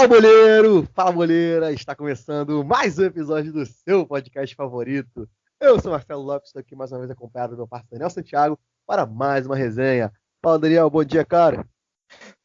Fala, boleiro! Fala, boleira! Está começando mais um episódio do seu podcast favorito. Eu sou Marcelo Lopes, estou aqui mais uma vez acompanhado do meu parceiro Daniel Santiago para mais uma resenha. Fala, Daniel, bom dia, cara.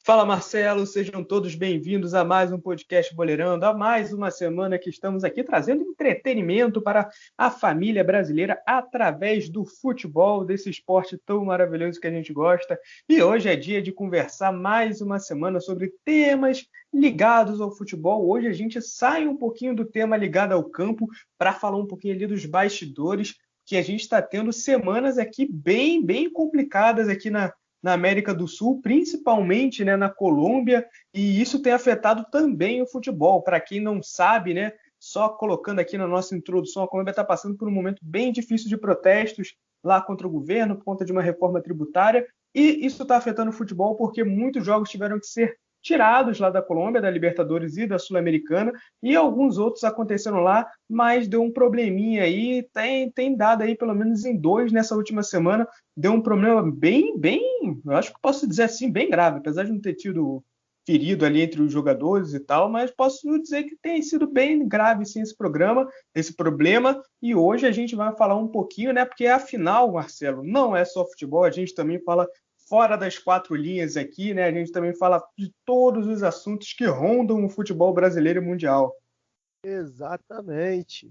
Fala, Marcelo, sejam todos bem-vindos a mais um podcast Boleirando, a mais uma semana que estamos aqui trazendo entretenimento para a família brasileira através do futebol, desse esporte tão maravilhoso que a gente gosta. E hoje é dia de conversar mais uma semana sobre temas ligados ao futebol. Hoje a gente sai um pouquinho do tema ligado ao campo para falar um pouquinho ali dos bastidores, que a gente está tendo semanas aqui bem complicadas aqui na América do Sul, principalmente, né, na Colômbia, e isso tem afetado também o futebol. Para quem não sabe, né, só colocando aqui na nossa introdução, a Colômbia está passando por um momento bem difícil de protestos lá contra o governo, por conta de uma reforma tributária, e isso está afetando o futebol porque muitos jogos tiveram que ser tirados lá da Colômbia, da Libertadores e da Sul-Americana, e alguns outros aconteceram lá, mas deu um probleminha aí, tem dado aí pelo menos em 2 nessa última semana, deu um problema eu acho que posso dizer assim, bem grave, apesar de não ter tido ferido ali entre os jogadores e tal, mas posso dizer que tem sido bem grave sim esse problema, e hoje a gente vai falar um pouquinho, né, porque afinal, Marcelo, não é só futebol, a gente também fala fora das 4 linhas aqui, né, a gente também fala de todos os assuntos que rondam o futebol brasileiro e mundial. Exatamente.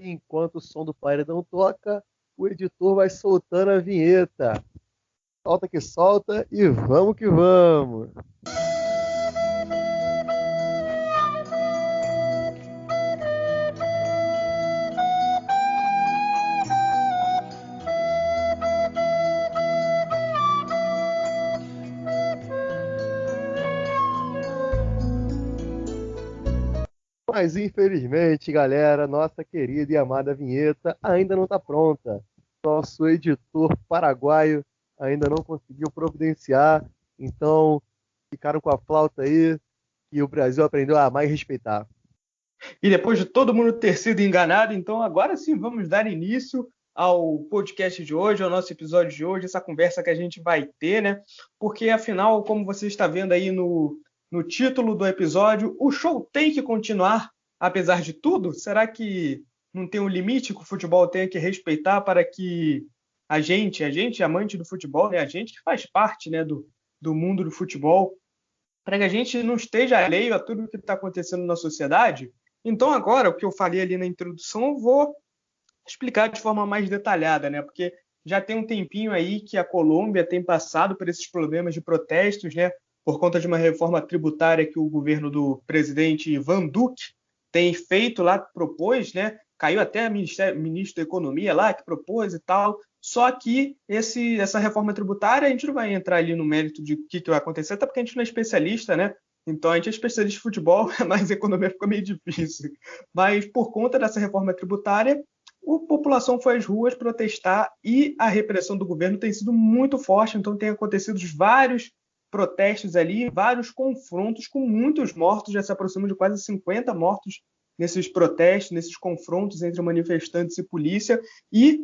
Enquanto o som do paredão toca, o editor vai soltando a vinheta. Solta que solta e vamos que vamos. Mas infelizmente, galera, nossa querida e amada vinheta ainda não está pronta. Nosso editor paraguaio ainda não conseguiu providenciar, então ficaram com a flauta aí que o Brasil aprendeu a amar e respeitar. E depois de todo mundo ter sido enganado, então agora sim vamos dar início ao podcast de hoje, ao nosso episódio de hoje, essa conversa que a gente vai ter, né? Porque afinal, como você está vendo aí no título do episódio, o show tem que continuar, apesar de tudo? Será que não tem um limite que o futebol tenha que respeitar para que a gente amante do futebol, né? A gente que faz parte, né, do mundo do futebol, para que a gente não esteja alheio a tudo o que está acontecendo na sociedade? Então, agora, o que eu falei ali na introdução, eu vou explicar de forma mais detalhada, né? Porque já tem um tempinho aí que a Colômbia tem passado por esses problemas de protestos, né? Por conta de uma reforma tributária que o governo do presidente Ivan Duque tem feito lá, propôs, né? Caiu até o ministro da Economia lá, que propôs e tal. Só que essa reforma tributária, a gente não vai entrar ali no mérito de o que vai acontecer, até porque a gente não é especialista, né? Então, a gente é especialista em futebol, mas economia ficou meio difícil. Mas, por conta dessa reforma tributária, a população foi às ruas protestar e a repressão do governo tem sido muito forte, então tem acontecido vários protestos ali, vários confrontos com muitos mortos, já se aproximam de quase 50 mortos nesses protestos, nesses confrontos entre manifestantes e polícia, e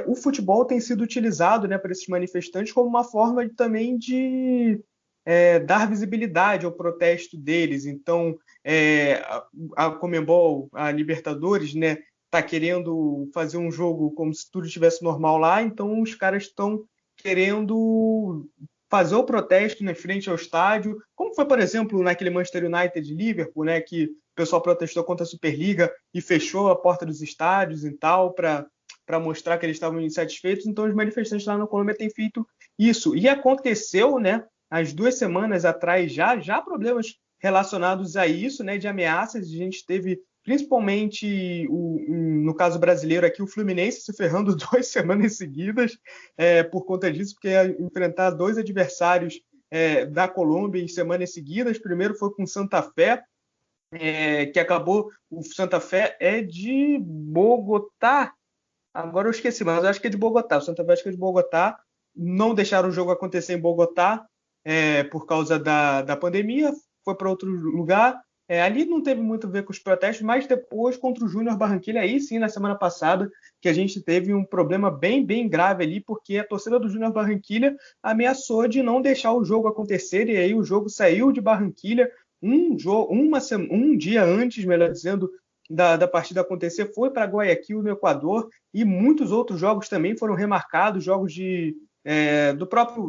o futebol tem sido utilizado, né, por esses manifestantes como uma forma também de dar visibilidade ao protesto deles. Então, a Conmebol, a Libertadores, né, está querendo fazer um jogo como se tudo estivesse normal lá, então os caras estão querendo fazer o protesto na frente ao estádio, como foi, por exemplo, naquele Manchester United de Liverpool, né, que o pessoal protestou contra a Superliga e fechou a porta dos estádios e tal, para mostrar que eles estavam insatisfeitos. Então, os manifestantes lá na Colômbia têm feito isso. E aconteceu, né, as 2 semanas atrás já problemas relacionados a isso, né, de ameaças. A gente teve principalmente no caso brasileiro aqui, o Fluminense se ferrando 2 semanas seguidas por conta disso, porque ia enfrentar 2 adversários da Colômbia em semanas seguidas. Primeiro foi com o Santa Fé, que acabou, o Santa Fé é de Bogotá, agora eu esqueci, mas eu acho que é de Bogotá, o Santa Fé acho que é de Bogotá, não deixaram o jogo acontecer em Bogotá por causa da pandemia, foi para outro lugar. Ali não teve muito a ver com os protestos, mas depois contra o Júnior Barranquilla, aí sim, na semana passada, que a gente teve um problema bem grave ali, porque a torcida do Júnior Barranquilla ameaçou de não deixar o jogo acontecer, e aí o jogo saiu de Barranquilla, um dia antes, melhor dizendo, da partida acontecer, foi para Guayaquil, no Equador, e muitos outros jogos também foram remarcados, jogos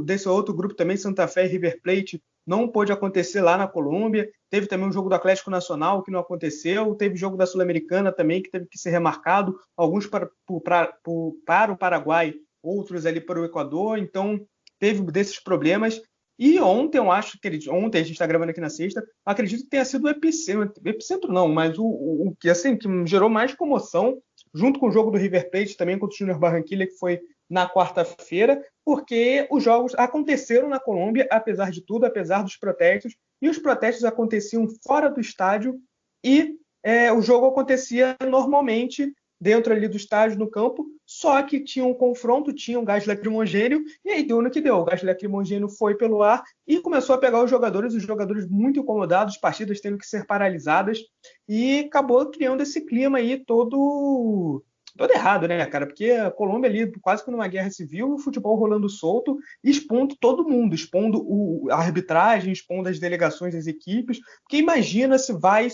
desse outro grupo também, Santa Fé e River Plate, não pôde acontecer lá na Colômbia. Teve também um jogo do Atlético Nacional que não aconteceu, teve jogo da Sul-Americana também que teve que ser remarcado, alguns para o Paraguai, outros ali para o Equador, então teve desses problemas. E ontem, ontem a gente está gravando aqui na sexta, acredito que tenha sido o epicentro não, mas o que assim, que gerou mais comoção, junto com o jogo do River Plate também contra o Júnior Barranquilla, que foi na quarta-feira, porque os jogos aconteceram na Colômbia, apesar de tudo, apesar dos protestos, e os protestos aconteciam fora do estádio, e o jogo acontecia normalmente dentro ali do estádio, no campo, só que tinha um confronto, tinha um gás lacrimogêneo, e aí deu no que deu. O gás lacrimogêneo foi pelo ar e começou a pegar os jogadores muito incomodados, partidas tendo que ser paralisadas, e acabou criando esse clima aí todo errado, né, cara? Porque a Colômbia ali, quase que numa guerra civil, o futebol rolando solto, expondo todo mundo, expondo a arbitragem, expondo as delegações das equipes, porque imagina se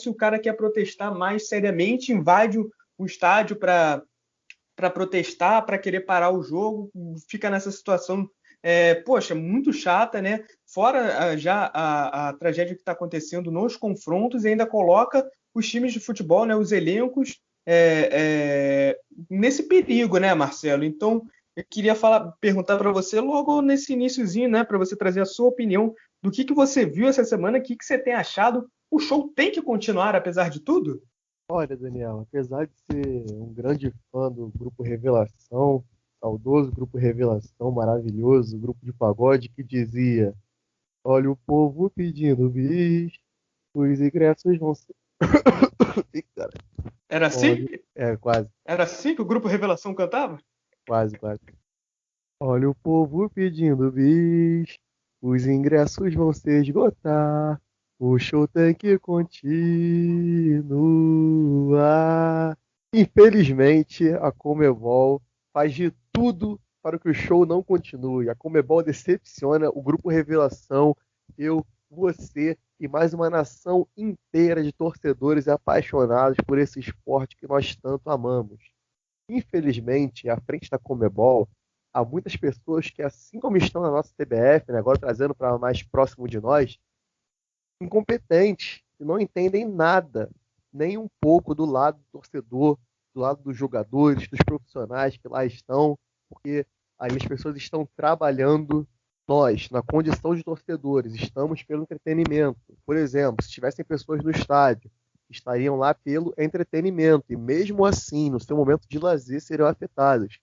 o cara quer protestar mais seriamente, invade o estádio para protestar, para querer parar o jogo, fica nessa situação, poxa, muito chata, né? Fora já a tragédia que está acontecendo nos confrontos, e ainda coloca os times de futebol, né, os elencos, nesse perigo, né, Marcelo? Então, eu queria perguntar para você logo nesse iniciozinho, né, para você trazer a sua opinião do que você viu essa semana, o que você tem achado. O show tem que continuar, apesar de tudo? Olha, Daniel, apesar de ser um grande fã do Grupo Revelação, saudoso Grupo Revelação, maravilhoso, grupo de pagode que dizia: olha o povo pedindo bis, os ingressos vão ser. Ih, cara. Era assim? Quase, Era assim que o Grupo Revelação cantava? quase, quase. Olha o povo pedindo bis, os ingressos vão se esgotar, o show tem que continuar. Infelizmente, a Conmebol faz de tudo para que o show não continue. A Conmebol decepciona o Grupo Revelação, eu, você e mais uma nação inteira de torcedores apaixonados por esse esporte que nós tanto amamos. Infelizmente, à frente da Conmebol, há muitas pessoas que, assim como estão na nossa CBF, né, agora trazendo para mais próximo de nós, incompetentes, que não entendem nada, nem um pouco do lado do torcedor, do lado dos jogadores, dos profissionais que lá estão, porque aí as pessoas estão trabalhando, nós, na condição de torcedores, estamos pelo entretenimento. Por exemplo, se tivessem pessoas no estádio, estariam lá pelo entretenimento, e mesmo assim, no seu momento de lazer, seriam afetados.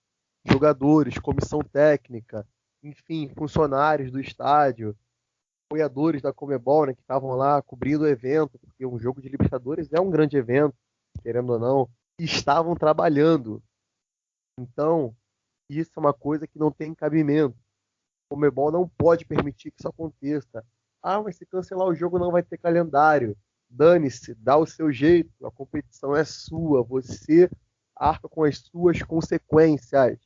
Jogadores, comissão técnica, enfim, funcionários do estádio, apoiadores da Conmebol, né, que estavam lá cobrindo o evento, porque um jogo de Libertadores é um grande evento, querendo ou não, e estavam trabalhando. Então, isso é uma coisa que não tem cabimento. A Conmebol não pode permitir que isso aconteça. Ah, mas se cancelar o jogo não vai ter calendário. Dane-se, dá o seu jeito, a competição é sua, você arca com as suas consequências.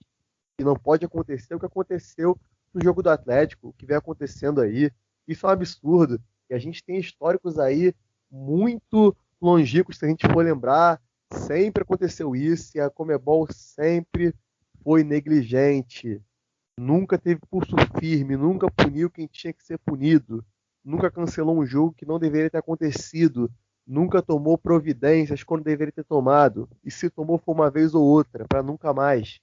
E não pode acontecer o que aconteceu no jogo do Atlético, o que vem acontecendo aí. Isso é um absurdo. E a gente tem históricos aí muito longínquos, se a gente for lembrar. Sempre aconteceu isso e a Conmebol sempre foi negligente. Nunca teve pulso firme, nunca puniu quem tinha que ser punido. Nunca cancelou um jogo que não deveria ter acontecido. Nunca tomou providências quando deveria ter tomado. E se tomou foi uma vez ou outra, para nunca mais.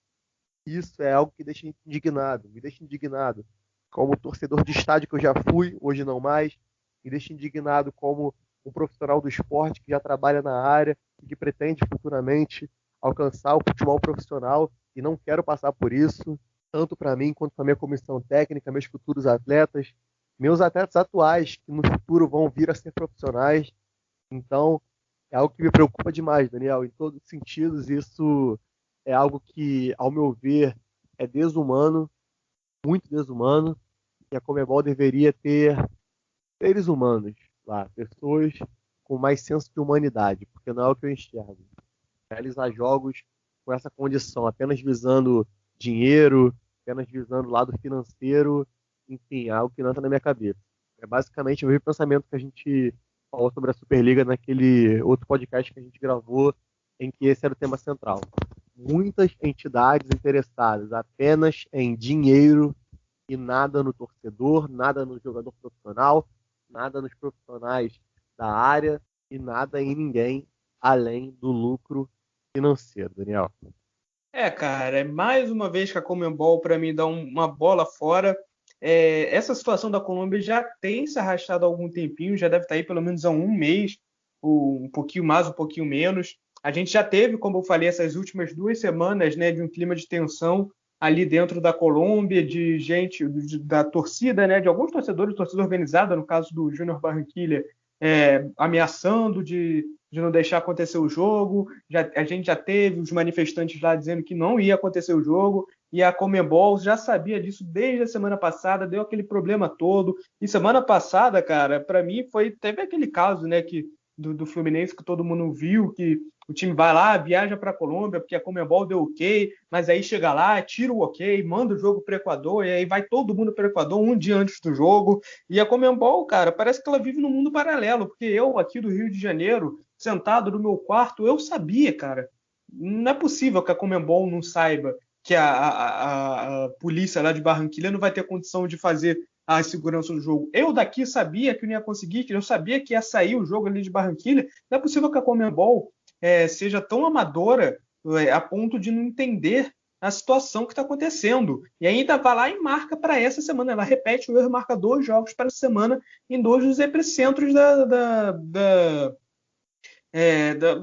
Isso é algo que deixa indignado, me deixa indignado. Como torcedor de estádio que eu já fui, hoje não mais, me deixa indignado como um profissional do esporte que já trabalha na área e que pretende futuramente alcançar o futebol profissional e não quero passar por isso, tanto para mim quanto para minha comissão técnica, meus futuros atletas, meus atletas atuais que no futuro vão vir a ser profissionais. Então, é algo que me preocupa demais, Daniel, em todos os sentidos. Isso é algo que, ao meu ver, é desumano, muito desumano, e a Conmebol deveria ter seres humanos lá, pessoas com mais senso de humanidade, porque não é o que eu enxergo. Realizar jogos com essa condição, apenas visando dinheiro, apenas visando o lado financeiro, enfim, é algo que não entra na minha cabeça. É basicamente o mesmo pensamento que a gente falou sobre a Superliga naquele outro podcast que a gente gravou, em que esse era o tema central. Muitas entidades interessadas apenas em dinheiro e nada no torcedor, nada no jogador profissional, nada nos profissionais da área e nada em ninguém além do lucro financeiro, Daniel. Cara, é mais uma vez que a Conmebol, para mim, dá uma bola fora. Essa situação da Colômbia já tem se arrastado há algum tempinho, já deve estar aí pelo menos há um mês, um pouquinho mais, um pouquinho menos. A gente já teve, como eu falei, essas últimas 2 semanas, né, de um clima de tensão ali dentro da Colômbia, de gente, da torcida, né, de alguns torcedores, torcida organizada, no caso do Júnior Barranquilla, ameaçando de não deixar acontecer o jogo. A gente já teve os manifestantes lá dizendo que não ia acontecer o jogo, e a Conmebol já sabia disso desde a semana passada, deu aquele problema todo. E semana passada, cara, para mim teve aquele caso, né, do Fluminense que todo mundo viu, que o time vai lá, viaja para a Colômbia, porque a Conmebol deu ok, mas aí chega lá, tira o ok, manda o jogo para o Equador, e aí vai todo mundo para o Equador um dia antes do jogo. E a Conmebol, cara, parece que ela vive num mundo paralelo, porque eu, aqui do Rio de Janeiro, sentado no meu quarto, eu sabia, cara. Não é possível que a Conmebol não saiba que a polícia lá de Barranquilla não vai ter condição de fazer a segurança do jogo. Eu daqui sabia que não ia conseguir, que eu sabia que ia sair o jogo ali de Barranquilla. Não é possível que a Conmebol seja tão amadora a ponto de não entender a situação que está acontecendo. E ainda vai lá e marca para essa semana. Ela repete o erro, marca 2 jogos para a semana em 2 dos epicentros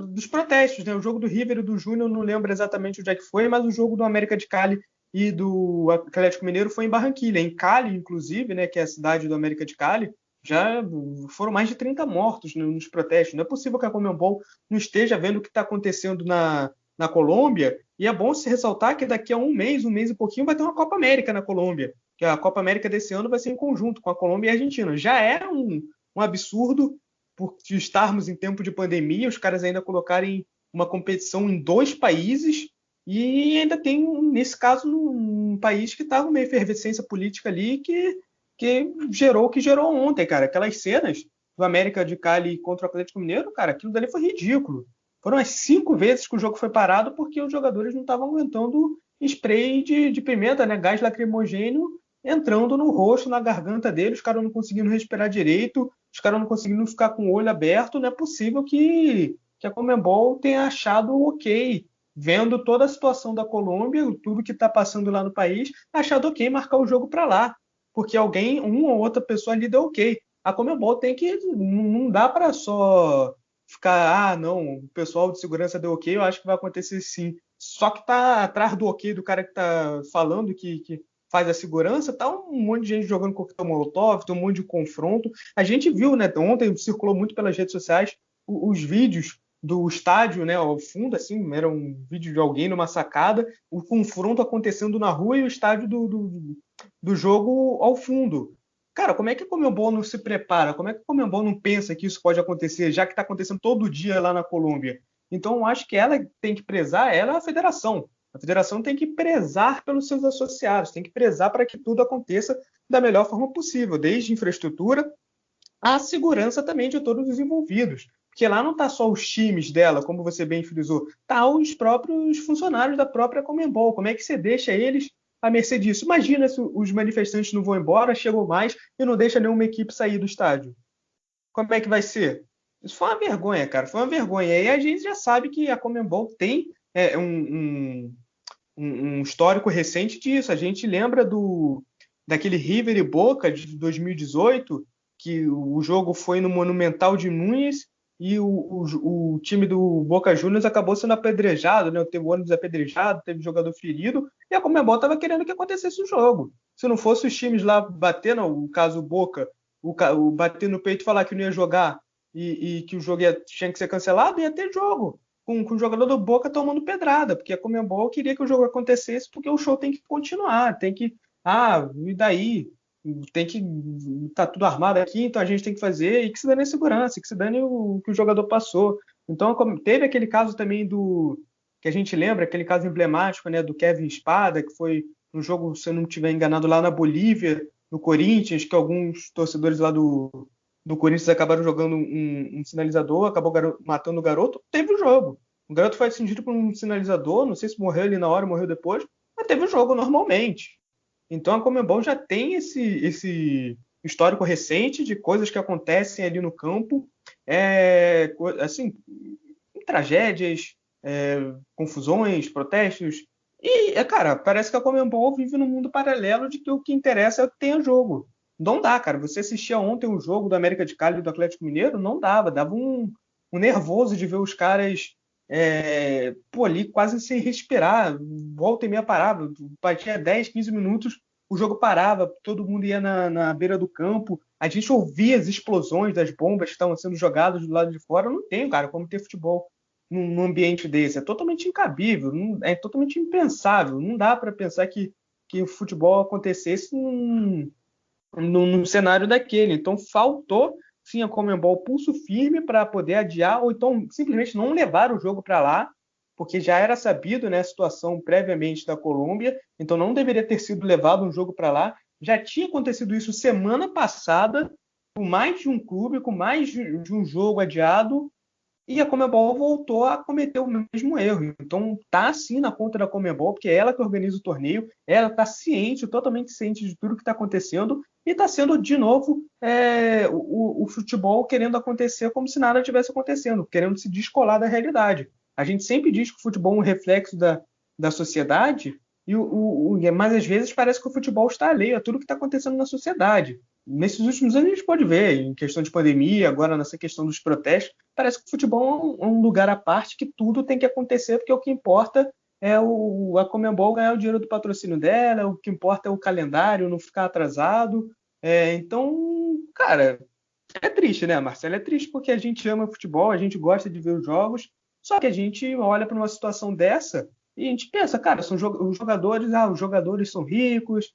dos protestos, né? O jogo do River e do Júnior, não lembro exatamente onde é que foi, mas o jogo do América de Cali e do Atlético Mineiro foi em Barranquilla. Em Cali, inclusive, né, que é a cidade do América de Cali, já foram mais de 30 mortos nos protestos. Não é possível que a Conmebol não esteja vendo o que está acontecendo na Colômbia. E é bom se ressaltar que daqui a um mês e pouquinho, vai ter uma Copa América na Colômbia. Que a Copa América desse ano vai ser em conjunto com a Colômbia e a Argentina. Já é um absurdo por estarmos em tempo de pandemia, os caras ainda colocarem uma competição em 2 países, e ainda tem, nesse caso, um país que está com uma efervescência política ali que gerou o que gerou ontem, cara. Aquelas cenas do América de Cali contra o Atlético Mineiro, cara, aquilo dali foi ridículo. Foram as 5 vezes que o jogo foi parado porque os jogadores não estavam aguentando spray de pimenta, né? Gás lacrimogêneo entrando no rosto, na garganta deles, os caras não conseguindo respirar direito, os caras não conseguindo ficar com o olho aberto. Não é possível que a Conmebol tenha achado ok, vendo toda a situação da Colômbia, tudo que está passando lá no país, achado ok marcar o jogo para lá, porque alguém, uma ou outra pessoa ali deu ok. A Conmebol tem que, não dá para só ficar, não, o pessoal de segurança deu ok, eu acho que vai acontecer sim. Só que tá atrás do ok do cara que tá falando que faz a segurança, tá um monte de gente jogando coquetel molotov, tem um monte de confronto. A gente viu, né, ontem circulou muito pelas redes sociais os vídeos do estádio, né, ao fundo, assim, era um vídeo de alguém numa sacada, o confronto acontecendo na rua e o estádio do jogo ao fundo. Cara, como é que a Conmebol não se prepara? Como é que a Conmebol não pensa que isso pode acontecer, já que está acontecendo todo dia lá na Colômbia? Então, eu acho que ela tem que prezar, ela é a federação. A federação tem que prezar pelos seus associados, tem que prezar para que tudo aconteça da melhor forma possível, desde infraestrutura à segurança também de todos os envolvidos. Porque lá não está só os times dela, como você bem frisou, está os próprios funcionários da própria Conmebol. Como é que você deixa eles à mercê disso? Imagina se os manifestantes não vão embora, chegam mais e não deixa nenhuma equipe sair do estádio. Como é que vai ser? Isso foi uma vergonha, cara. Foi uma vergonha. E a gente já sabe que a Conmebol tem um histórico recente disso. A gente lembra daquele River e Boca de 2018, que o jogo foi no Monumental de Núñez e o time do Boca Juniors acabou sendo apedrejado, né? Teve o ônibus apedrejado, teve jogador ferido, e a Conmebol estava querendo que acontecesse o jogo. Se não fosse os times lá bater, no caso o Boca, o bater no peito e falar que não ia jogar e que o jogo tinha que ser cancelado, ia ter jogo com o jogador do Boca tomando pedrada, porque a Conmebol queria que o jogo acontecesse, porque o show tem que continuar, tem que, e daí? Tem que, tá tudo armado aqui, então a gente tem que fazer, e que se dane a segurança, que se dane o que o jogador passou. Então, teve aquele caso também que a gente lembra, aquele caso emblemático, né, do Kevin Spada, que foi um jogo, se eu não estiver enganado, lá na Bolívia, no Corinthians, que alguns torcedores lá do Corinthians acabaram jogando um sinalizador, acabou matando o garoto, teve o jogo. O garoto foi atingido por um sinalizador, não sei se morreu ali na hora, morreu depois, mas teve o jogo normalmente. Então a Conmebol já tem esse histórico recente de coisas que acontecem ali no campo, assim, tragédias, confusões, protestos. E, cara, parece que a Conmebol vive num mundo paralelo de que o que interessa é que tenha jogo. Não dá, cara. Você assistia ontem o jogo do América de Cali e do Atlético Mineiro? Não dava. Dava um nervoso de ver os caras ali quase sem respirar. Volta e meia parava. Batia 10, 15 minutos, o jogo parava, todo mundo ia na beira do campo. A gente ouvia as explosões das bombas que estavam sendo jogadas do lado de fora. Não tem, cara, como ter futebol num ambiente desse. É totalmente incabível, é totalmente impensável. Não dá para pensar que o futebol acontecesse num cenário daquele. Então faltou sim a Conmebol pulso firme para poder adiar ou então simplesmente não levar o jogo para lá, porque já era sabido, né, a situação previamente da Colômbia, então não deveria ter sido levado um jogo para lá. Já tinha acontecido isso semana passada, com mais de um clube, com mais de um jogo adiado, e a Conmebol voltou a cometer o mesmo erro. Então tá sim na conta da Conmebol, porque é ela que organiza o torneio, ela está ciente, totalmente ciente de tudo que está acontecendo, e está sendo de novo o futebol querendo acontecer como se nada tivesse acontecendo, querendo se descolar da realidade. A gente sempre diz que o futebol é um reflexo da sociedade, mas às vezes parece que o futebol está alheio a tudo que está acontecendo na sociedade. Nesses últimos anos a gente pode ver, em questão de pandemia, agora nessa questão dos protestos, parece que o futebol é um lugar à parte que tudo tem que acontecer, porque o que importa é a Conmebol ganhar o dinheiro do patrocínio dela, o que importa é o calendário não ficar atrasado. Então, cara, é triste, né, Marcelo? É triste porque a gente ama futebol, a gente gosta de ver os jogos, só que a gente olha para uma situação dessa e a gente pensa, cara, os jogadores são ricos,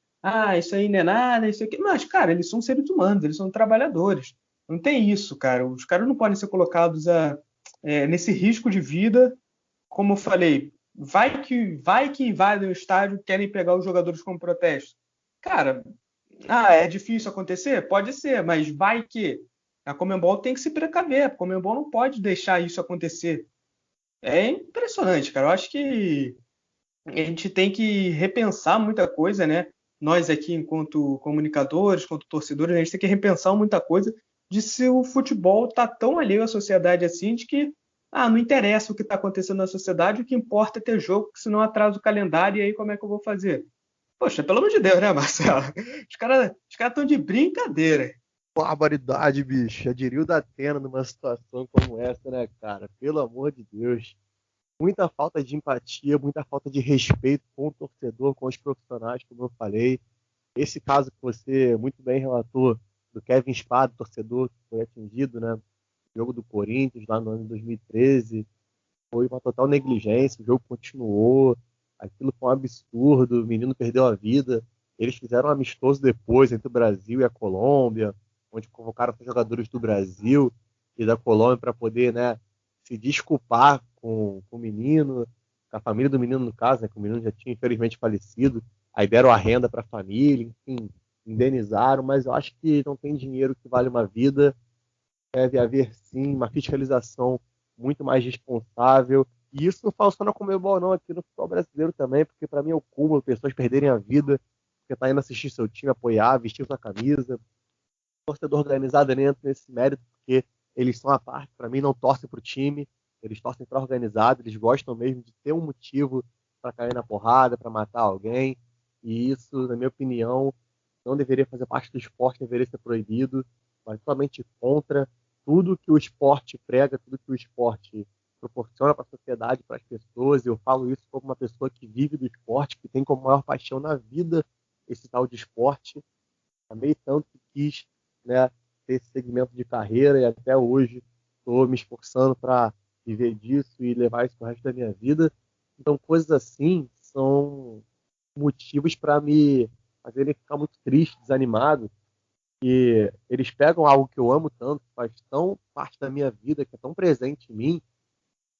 isso aí não é nada, isso aqui. Mas, cara, eles são seres humanos, eles são trabalhadores. Não tem isso, cara. Os caras não podem ser colocados nesse risco de vida. Como eu falei, vai que invadem o estádio, querem pegar os jogadores como protesto. Cara, é difícil acontecer? Pode ser, mas vai que. A Conmebol tem que se precaver. A Conmebol não pode deixar isso acontecer. É impressionante, cara. Eu acho que a gente tem que repensar muita coisa, né? Nós aqui, enquanto comunicadores, enquanto torcedores, a gente tem que repensar muita coisa de se o futebol está tão alheio à sociedade assim, de que não interessa o que está acontecendo na sociedade, o que importa é ter jogo, que senão atrasa o calendário, e aí como é que eu vou fazer? Poxa, pelo amor de Deus, né, Marcelo? Os caras estão de brincadeira. Barbaridade, bicho. Já diria o Datena numa situação como essa, né, cara? Pelo amor de Deus. Muita falta de empatia, muita falta de respeito com o torcedor, com os profissionais, como eu falei. Esse caso que você muito bem relatou do Kevin Spade, torcedor que foi atingido, né? No jogo do Corinthians, lá no ano de 2013, foi uma total negligência, o jogo continuou, aquilo foi um absurdo, o menino perdeu a vida. Eles fizeram um amistoso depois entre o Brasil e a Colômbia, onde convocaram os jogadores do Brasil e da Colômbia para poder, né, se desculpar com o menino, com a família do menino no caso, né, que o menino já tinha infelizmente falecido. Aí deram a renda para a família, enfim, indenizaram, mas eu acho que não tem dinheiro que vale uma vida. Deve haver, sim, uma fiscalização muito mais responsável. E isso não fala só na Conmebol, não, aqui no futebol brasileiro também, porque para mim é o cúmulo, pessoas perderem a vida, porque tá indo assistir seu time, apoiar, vestir sua camisa. O torcedor organizado nem entra nesse mérito, porque eles são a parte, para mim, não torcem para o time, eles torcem para organizado, eles gostam mesmo de ter um motivo para cair na porrada, para matar alguém. E isso, na minha opinião, não deveria fazer parte do esporte, deveria ser proibido, mas totalmente contra tudo que o esporte prega, tudo que o esporte proporciona para a sociedade, para as pessoas. Eu falo isso como uma pessoa que vive do esporte, que tem como maior paixão na vida esse tal de esporte. Amei tanto que quis, né, ter esse segmento de carreira e até hoje estou me esforçando para viver disso e levar isso para o resto da minha vida. Então, coisas assim são motivos para me fazerem ficar muito triste, desanimado, que eles pegam algo que eu amo tanto, que faz tão parte da minha vida, que é tão presente em mim,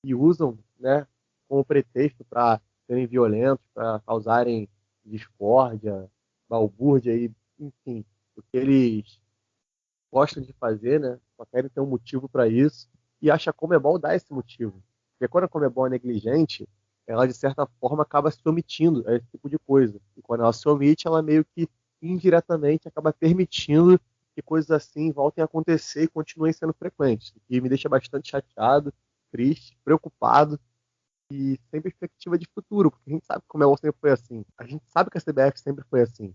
e usam, né, como pretexto para serem violentos, para causarem discórdia, balbúrdia e, enfim, o que eles gostam de fazer, né? Só querem ter um motivo para isso e acha que a Conmebol dá esse motivo. Porque quando a Conmebol é negligente, ela de certa forma acaba se omitindo a esse tipo de coisa. E quando ela se omite, ela meio que indiretamente acaba permitindo que coisas assim voltem a acontecer e continuem sendo frequentes. E me deixa bastante chateado, triste, preocupado e sem perspectiva de futuro, porque a gente sabe que a Conmebol sempre foi assim. A gente sabe que a CBF sempre foi assim.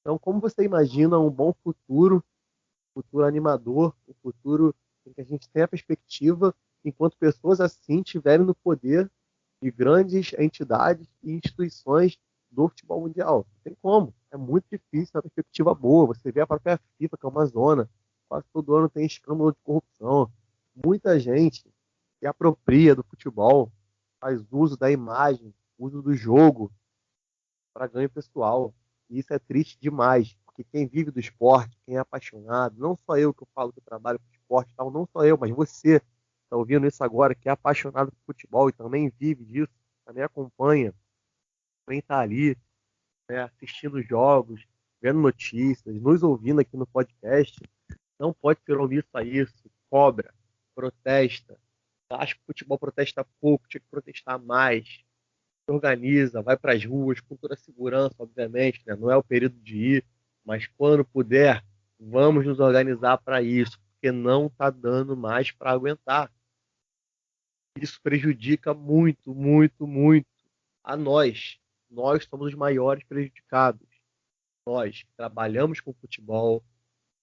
Então, como você imagina um bom futuro animador, um futuro em que a gente tenha a perspectiva, enquanto pessoas assim estiverem no poder de grandes entidades e instituições do futebol mundial? Não tem como. É muito difícil, uma perspectiva boa. Você vê a própria FIFA, que é uma zona. Quase todo ano tem escândalo de corrupção. Muita gente se apropria do futebol, faz uso da imagem, uso do jogo para ganho pessoal. E isso é triste demais, porque quem vive do esporte, quem é apaixonado, não só eu que eu falo que eu trabalho com esporte, tal, não só eu, mas você está ouvindo isso agora, que é apaixonado por futebol e também vive disso, também acompanha, também está ali, né, assistindo jogos, vendo notícias, nos ouvindo aqui no podcast, não pode ser omisso a isso, cobra, protesta. Acho que o futebol protesta pouco, tinha que protestar mais, organiza, vai para as ruas com toda a segurança, obviamente, né? Não é o período de ir, mas quando puder, vamos nos organizar para isso, porque não está dando mais para aguentar. Isso prejudica muito, muito, muito a nós. Nós somos os maiores prejudicados. Nós que trabalhamos com futebol,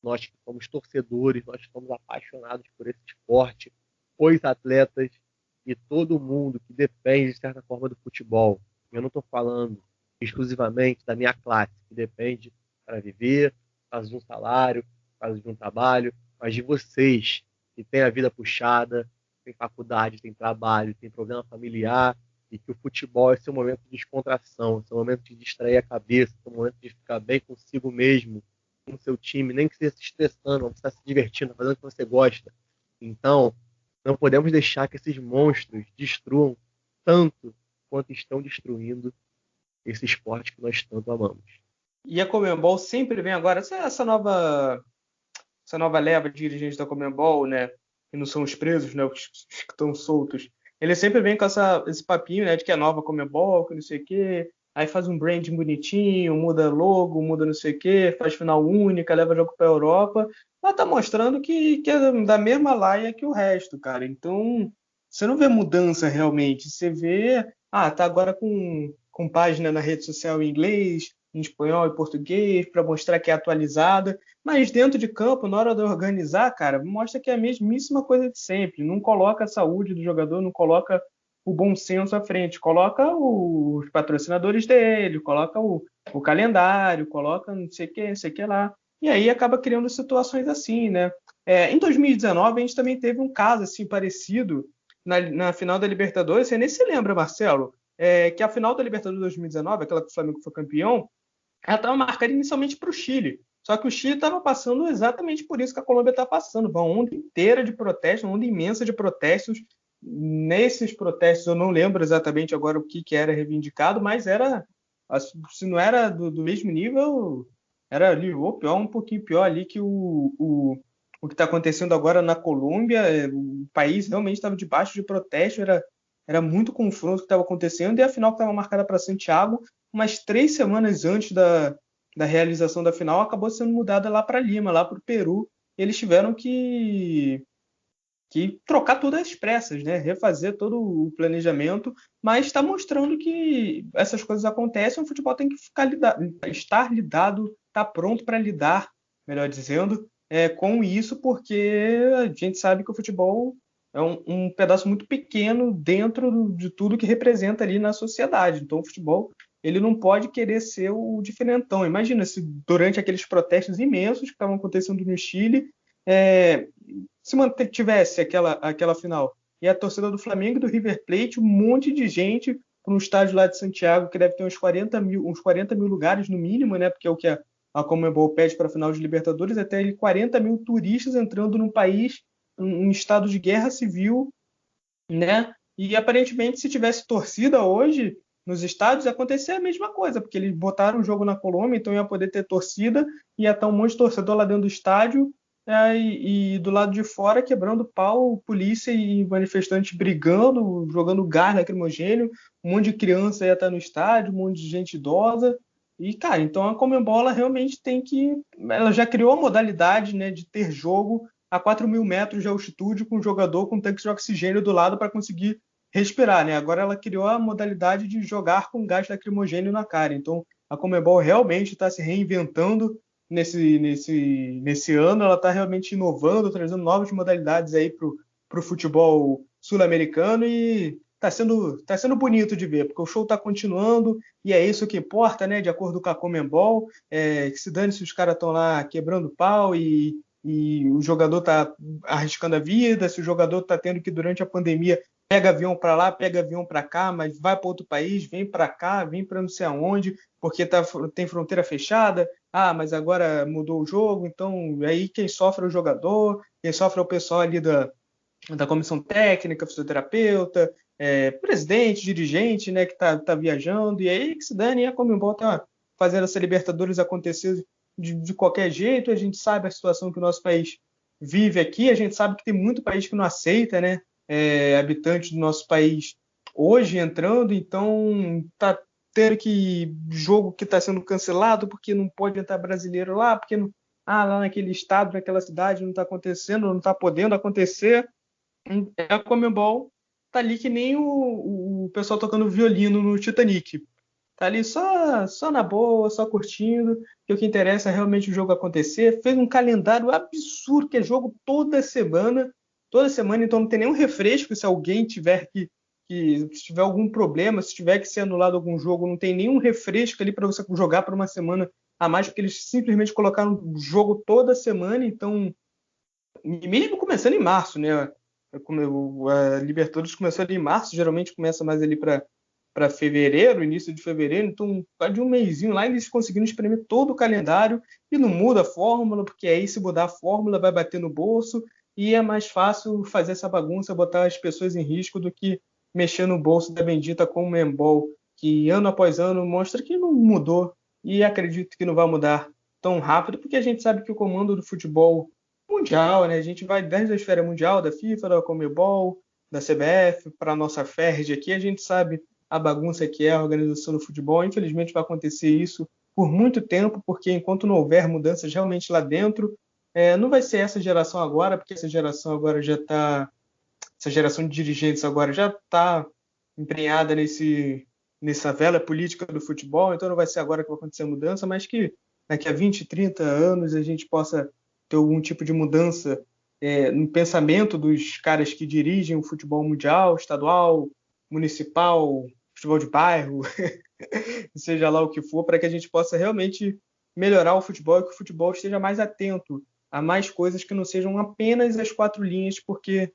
nós que somos torcedores, nós que somos apaixonados por esse esporte, os atletas e todo mundo que depende, de certa forma, do futebol. Eu não estou falando exclusivamente da minha classe, que depende para viver, por causa de um salário, por causa de um trabalho, mas de vocês, que têm a vida puxada, tem faculdade, tem trabalho, tem problema familiar, e que o futebol é seu momento de descontração, seu momento de distrair a cabeça, seu momento de ficar bem consigo mesmo, com o seu time, nem que esteja se estressando, você está se divertindo, fazendo o que você gosta. Então, não podemos deixar que esses monstros destruam tanto quanto estão destruindo esse esporte que nós tanto amamos. E a Conmebol sempre vem agora, essa nova leva de dirigentes da Conmebol, né, que não são os presos, né, os que estão soltos, ele sempre vem com esse papinho, né, de que é nova Conmebol, que não sei o quê, aí faz um branding bonitinho, muda logo, muda não sei o quê, faz final única, leva jogo para a Europa, mas tá mostrando que é da mesma laia que o resto, cara. Então, você não vê mudança realmente, você vê, tá agora com página na rede social em inglês, em espanhol e português, para mostrar que é atualizada, mas dentro de campo, na hora de organizar, cara, mostra que é a mesmíssima coisa de sempre. Não coloca a saúde do jogador, não coloca o bom senso à frente. Coloca os patrocinadores dele, coloca o calendário, coloca não sei o que, não sei o que lá. E aí acaba criando situações assim, né? Em 2019, a gente também teve um caso assim parecido na final da Libertadores. Você nem se lembra, Marcelo? Que a final da Libertadores 2019, aquela que o Flamengo foi campeão, ela estava marcada inicialmente para o Chile. Só que o Chile estava passando exatamente por isso que a Colômbia está passando. Uma onda inteira de protestos, uma onda imensa de protestos. Nesses protestos, eu não lembro exatamente agora o que era reivindicado, mas era, se não era do mesmo nível, era ali, ou pior, um pouquinho pior ali que o que está acontecendo agora na Colômbia. O país realmente estava debaixo de protesto, era muito confronto que estava acontecendo, e a final que estava marcada para Santiago, umas 3 semanas antes da realização da final, acabou sendo mudada lá para Lima, lá para o Peru. Eles tiveram que trocar tudo às pressas, né? Refazer todo o planejamento, mas está mostrando que essas coisas acontecem, o futebol tem que estar lidado, estar pronto para lidar, melhor dizendo, com isso, porque a gente sabe que o futebol é um pedaço muito pequeno dentro de tudo que representa ali na sociedade. Então, o futebol ele não pode querer ser o diferentão. Imagina se durante aqueles protestos imensos que estavam acontecendo no Chile, se mantivesse aquela final, e a torcida do Flamengo e do River Plate, um monte de gente para um estádio lá de Santiago, que deve ter uns 40 mil lugares no mínimo, né? Porque é o que a Conmebol pede para a final de Libertadores, até 40 mil turistas entrando num país, um estado de guerra civil, né? E aparentemente, se tivesse torcida hoje nos estádios, ia acontecer a mesma coisa, porque eles botaram o jogo na Colômbia, então ia poder ter torcida, ia estar um monte de torcedor lá dentro do estádio, e do lado de fora quebrando pau, polícia e manifestantes brigando, jogando gás lacrimogênio, um monte de criança ia estar no estádio, um monte de gente idosa. E, cara, então a Conmebol ela realmente tem que. Ela já criou a modalidade, né, de ter jogo a 4.000 metros de altitude com um jogador com tanque de oxigênio do lado para conseguir respirar, né? Agora ela criou a modalidade de jogar com gás lacrimogênio na cara. Então a Conmebol realmente está se reinventando nesse ano. Ela está realmente inovando, trazendo novas modalidades aí para o futebol sul-americano e tá sendo bonito de ver, porque o show está continuando e é isso que importa, né? De acordo com a Conmebol, que se dane se os caras estão lá quebrando pau e o jogador está arriscando a vida, se o jogador está tendo que, durante a pandemia, pega avião para lá, pega avião para cá, mas vai para outro país, vem para cá, vem para não sei aonde, porque tem fronteira fechada. Ah, mas agora mudou o jogo, então aí quem sofre é o jogador, quem sofre é o pessoal ali da comissão técnica, fisioterapeuta, presidente, dirigente, né, que tá viajando, e aí que se dane, a Conmebol tá fazendo essa Libertadores acontecer de qualquer jeito. A gente sabe a situação que o nosso país vive aqui, a gente sabe que tem muito país que não aceita, né, habitantes do nosso país hoje entrando, então tá tendo que jogo que está sendo cancelado porque não pode entrar brasileiro lá, porque não, lá naquele estado, naquela cidade não está acontecendo, não está podendo acontecer. A Conmebol tá ali que nem o pessoal tocando violino no Titanic. Tá ali só na boa, só curtindo, que o que interessa é realmente o jogo acontecer. Fez um calendário absurdo, que é jogo toda semana, então não tem nenhum refresco se alguém se tiver algum problema, se tiver que ser anulado algum jogo, não tem nenhum refresco ali para você jogar por uma semana a mais, porque eles simplesmente colocaram o jogo toda semana, então, mesmo começando em março, né? A Libertadores começou ali em março, geralmente começa mais ali para fevereiro, início de fevereiro, então quase de um mêsinho lá eles conseguiram espremer todo o calendário e não muda a fórmula, porque aí se mudar a fórmula vai bater no bolso e é mais fácil fazer essa bagunça, botar as pessoas em risco do que mexer no bolso da bendita Conmebol, que ano após ano mostra que não mudou e acredito que não vai mudar tão rápido, porque a gente sabe que o comando do futebol mundial, né? A gente vai desde a esfera mundial, da FIFA, da Conmebol, da CBF, para a nossa FERJ aqui, a gente sabe a bagunça que é a organização do futebol. Infelizmente vai acontecer isso por muito tempo, porque enquanto não houver mudanças realmente lá dentro, não vai ser essa geração agora, porque essa geração agora já está, essa geração de dirigentes agora já está empenhada nessa vela política do futebol, então não vai ser agora que vai acontecer a mudança, mas que daqui a 20, 30 anos a gente possa ter algum tipo de mudança no pensamento dos caras que dirigem o futebol mundial, estadual, municipal, futebol de bairro, seja lá o que for, para que a gente possa realmente melhorar o futebol e que o futebol esteja mais atento a mais coisas que não sejam apenas as 4 linhas, porque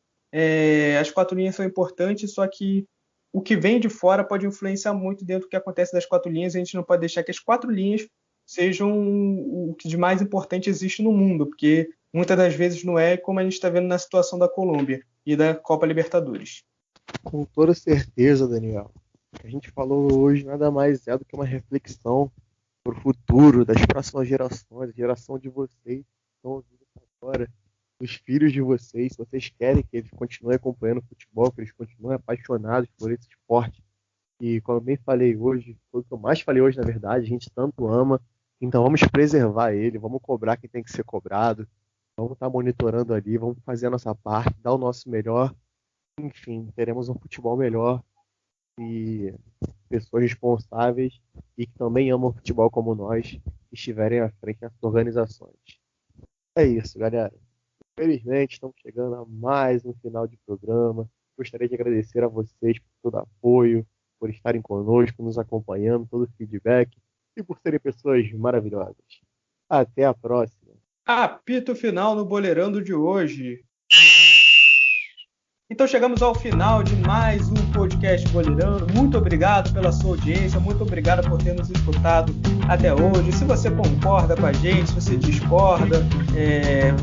as 4 linhas são importantes, só que o que vem de fora pode influenciar muito dentro do que acontece das 4 linhas. A gente não pode deixar que as 4 linhas sejam o que de mais importante existe no mundo, porque muitas das vezes não é, como a gente está vendo na situação da Colômbia e da Copa Libertadores. Com toda certeza, Daniel. O que a gente falou hoje nada mais é do que uma reflexão para o futuro das próximas gerações, a geração de vocês que estão ouvindo agora, os filhos de vocês, se vocês querem que eles continuem acompanhando o futebol, que eles continuem apaixonados por esse esporte. E como eu bem falei hoje, foi o que eu mais falei hoje, na verdade, a gente tanto ama, então vamos preservar ele, vamos cobrar quem tem que ser cobrado, vamos estar monitorando ali, vamos fazer a nossa parte, dar o nosso melhor. Enfim, teremos um futebol melhor e pessoas responsáveis e que também amam futebol como nós estiverem à frente dessas organizações. É isso, galera. Infelizmente, estamos chegando a mais um final de programa. Gostaria de agradecer a vocês por todo o apoio, por estarem conosco, nos acompanhando, todo o feedback e por serem pessoas maravilhosas. Até a próxima. Apito final no Boleirando de hoje. Então chegamos ao final de mais um podcast Boleirando. Muito obrigado pela sua audiência, muito obrigado por ter nos escutado até hoje. Se você concorda com a gente, se você discorda,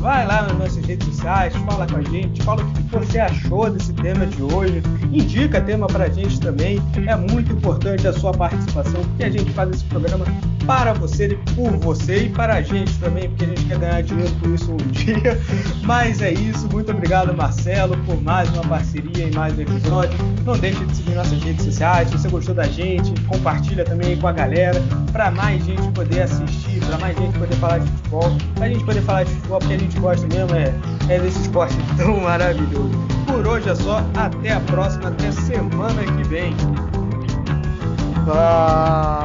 vai lá nas nossas redes sociais, fala com a gente, fala o que você achou desse tema de hoje, indica tema pra gente também. É muito importante a sua participação, porque a gente faz esse programa para você, por você e para a gente também, porque a gente quer ganhar dinheiro com isso um dia. Mas é isso, muito obrigado, Marcelo, por mais uma parceria e mais um episódio. Não deixe de seguir nossas redes sociais. Se você gostou da gente, compartilha também com a galera, para mais gente poder assistir, para mais gente poder falar de futebol, para a gente poder falar de futebol, porque a gente gosta mesmo desse esporte tão maravilhoso. Por hoje é só, até a próxima, até semana que vem. Tchau.